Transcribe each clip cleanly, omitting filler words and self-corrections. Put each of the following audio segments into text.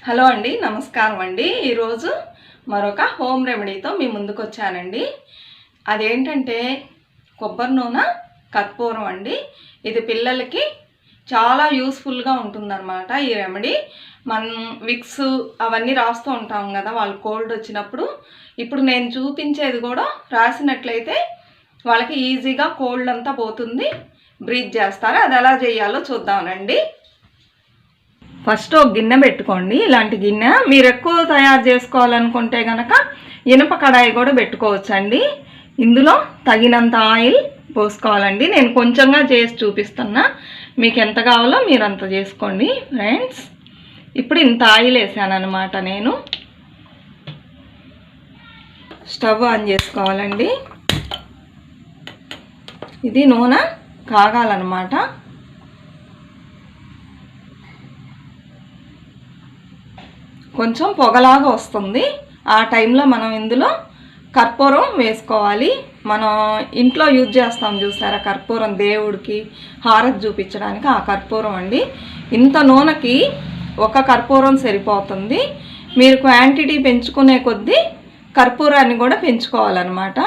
Hello అండి, నమస్కారం అండి. ఈరోజు మరొక హోమ్ రెమెడీతో మీ ముందుకు వచ్చానండి. అదేంటంటే కొబ్బరి నూనె కర్పూరం అండి. ఇది పిల్లలకి చాలా యూస్ఫుల్గా ఉంటుందన్నమాట. ఈ రెమెడీ మనం విక్స్ అవన్నీ రాస్తూ ఉంటాం కదా, వాళ్ళు కోల్డ్ వచ్చినప్పుడు. ఇప్పుడు నేను చూపించేది కూడా రాసినట్లయితే వాళ్ళకి ఈజీగా కోల్డ్ అంతా పోతుంది, బ్రీత్ చేస్తారు. అది ఎలా చేయాలో చూద్దామండి. ఫస్ట్ ఒక గిన్నె పెట్టుకోండి. ఇలాంటి గిన్నె మీరు ఎక్కువ తయారు చేసుకోవాలనుకుంటే కనుక ఇనుప కడాయి కూడా పెట్టుకోవచ్చండి. ఇందులో తగినంత ఆయిల్ పోసుకోవాలండి. నేను కొంచెంగా చేసి చూపిస్తున్నా, మీకు ఎంత కావాలో మీరు అంత చేసుకోండి ఫ్రెండ్స్. ఇప్పుడు ఇంత ఆయిల్ వేసాను అనమాట. నేను స్టవ్ ఆన్ చేసుకోవాలండి. ఇది నూనె కాగాలన్నమాట. కొంచెం పొగలాగా వస్తుంది. ఆ టైంలో మనం ఇందులో కర్పూరం వేసుకోవాలి. మనం ఇంట్లో యూజ్ చేస్తాం చూసారా కర్పూరం, దేవుడికి హారతి చూపించడానికి ఆ కర్పూరం అండి. ఇంత నూనెకి ఒక కర్పూరం సరిపోతుంది. మీరు క్వాంటిటీ పెంచుకునే కొద్దీ కర్పూరాన్ని కూడా పెంచుకోవాలన్నమాట.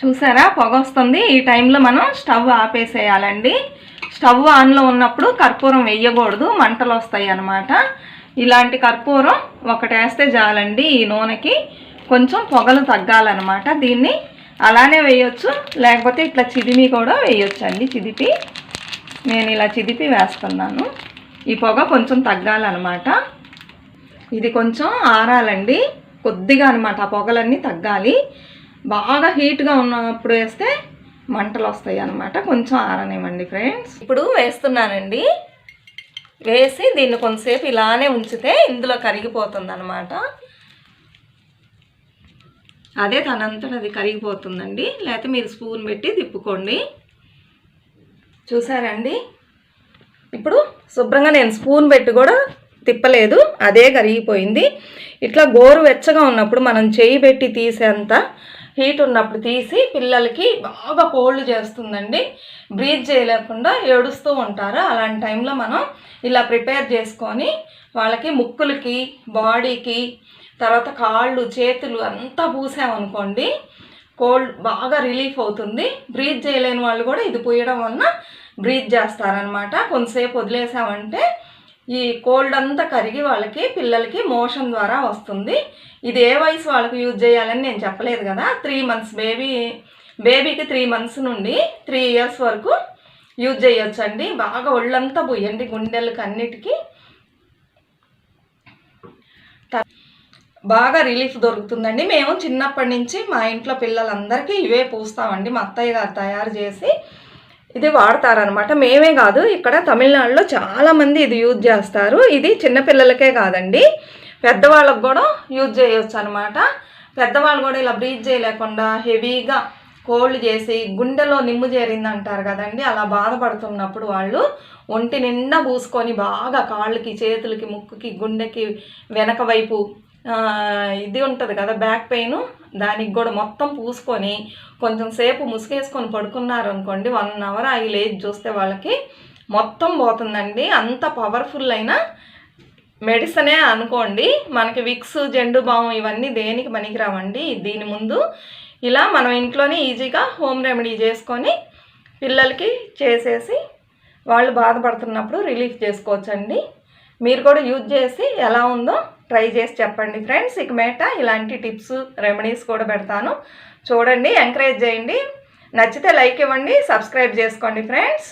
చూసారా పొగ వస్తుంది. ఈ టైంలో మనం స్టవ్ ఆపేసేయాలండి. స్టవ్ ఆన్లో ఉన్నప్పుడు కర్పూరం వేయకూడదు, మంటలు వస్తాయి అన్నమాట. ఇలాంటి కర్పూరం ఒకటి వేస్తే చాలండి. ఈ నూనెకి కొంచెం పొగలు తగ్గాలన్నమాట. దీన్ని అలానే వేయొచ్చు, లేకపోతే ఇట్లా చిదిమి కూడా వేయొచ్చు అండి. చిదిపి నేను ఇలా చిదిపి వేస్తున్నాను. ఈ పొగ కొంచెం తగ్గాలన్నమాట. ఇది కొంచెం ఆరాలండి కొద్దిగా అనమాట. ఆ పొగలన్నీ తగ్గాలి. బాగా హీట్గా ఉన్నప్పుడు వేస్తే మంటలు వస్తాయి అన్నమాట. కొంచెం ఆరనివ్వండి ఫ్రెండ్స్. ఇప్పుడు వేస్తున్నానండి. వేసి దీన్ని కొంతసేపు ఇలానే ఉంచితే ఇందులో కరిగిపోతుంది అన్నమాట. అదే తనంతట అది కరిగిపోతుందండి. లేకపోతే మీరు స్పూన్ పెట్టి తిప్పుకోండి. చూసారండి, ఇప్పుడు శుభ్రంగా నేను స్పూన్ పెట్టి కూడా తిప్పలేదు, అదే కరిగిపోయింది. ఇట్లా గోరువెచ్చగా ఉన్నప్పుడు మనం చేయి పెట్టి తీసేంత హీట్ ఉన్నప్పుడు తీసి పిల్లలకి బాగా కోల్డ్ చేస్తుందండి. బ్రీత్ చేయలేకుండా ఏడుస్తూ ఉంటారు. అలాంటి టైంలో మనం ఇలా ప్రిపేర్ చేసుకొని వాళ్ళకి ముక్కులకి, బాడీకి, తర్వాత కాళ్ళు, చేతులు అంతా పూసామనుకోండి, కోల్డ్ బాగా రిలీఫ్ అవుతుంది. బ్రీత్ చేయలేని వాళ్ళు కూడా ఇది పూయడం వలన బ్రీత్ చేస్తారనమాట. కొంతసేపు వదిలేసామంటే ఈ కోల్డ్ అంతా కరిగి వాళ్ళకి పిల్లలకి మోషన్ ద్వారా వస్తుంది. ఇది ఏ వయసు వాళ్ళకి యూజ్ చేయాలని నేను చెప్పలేదు కదా. 3 months బేబీకి 3 months నుండి 3 years వరకు యూజ్ చేయొచ్చండి. బాగా ఒళ్ళంతా పోయండి, గుండెలకు అన్నిటికీ బాగా రిలీఫ్ దొరుకుతుందండి. మేము చిన్నప్పటి నుంచి మా ఇంట్లో పిల్లలందరికీ ఇవే పూస్తామండి. మా అత్తయ్య గారు తయారు చేసి ఇది వాడతారనమాట. మేమే కాదు, ఇక్కడ తమిళనాడులో చాలామంది ఇది యూజ్ చేస్తారు. ఇది చిన్నపిల్లలకే కాదండి, పెద్దవాళ్ళకు కూడా యూజ్ చేయొచ్చు అనమాట. పెద్దవాళ్ళు కూడా ఇలా బ్రీత్ చేయలేకుండా హెవీగా కోల్డ్ చేసి గుండెలో నిమ్ము చేరింది అంటారు కదండి, అలా బాధపడుతున్నప్పుడు వాళ్ళు ఒంటి నిండా పూసుకొని బాగా కాళ్ళకి, చేతులకి, ముక్కుకి, గుండెకి వెనక వైపు ఇది ఉంటుంది కదా బ్యాక్ పెయిన్, దానికి కూడా మొత్తం పూసుకొని కొంచెం సేపు ముసుగేసుకొని పడుకున్నారు అనుకోండి, 1 hour అవి లేచి చూస్తే వాళ్ళకి మొత్తం పోతుందండి. అంత పవర్ఫుల్ అయిన మెడిసినే అనుకోండి. మనకి విక్స్, జెండు బామ్ ఇవన్నీ దేనికి పనికిరావండి. దీని ముందు ఇలా మనం ఇంట్లోనే ఈజీగా హోమ్ రెమెడీ చేసుకొని పిల్లలకి చేసేసి వాళ్ళు బాధపడుతున్నప్పుడు రిలీఫ్ చేసుకోవచ్చండి. మీరు కూడా యూజ్ చేసి ఎలా ఉందో ట్రై చేసి చెప్పండి ఫ్రెండ్స్. ఇక మేట ఇలాంటి టిప్స్, రెమెడీస్ కూడా పెడతాను, చూడండి, ఎంకరేజ్ చేయండి. నచ్చితే లైక్ ఇవ్వండి, సబ్స్క్రైబ్ చేసుకోండి ఫ్రెండ్స్.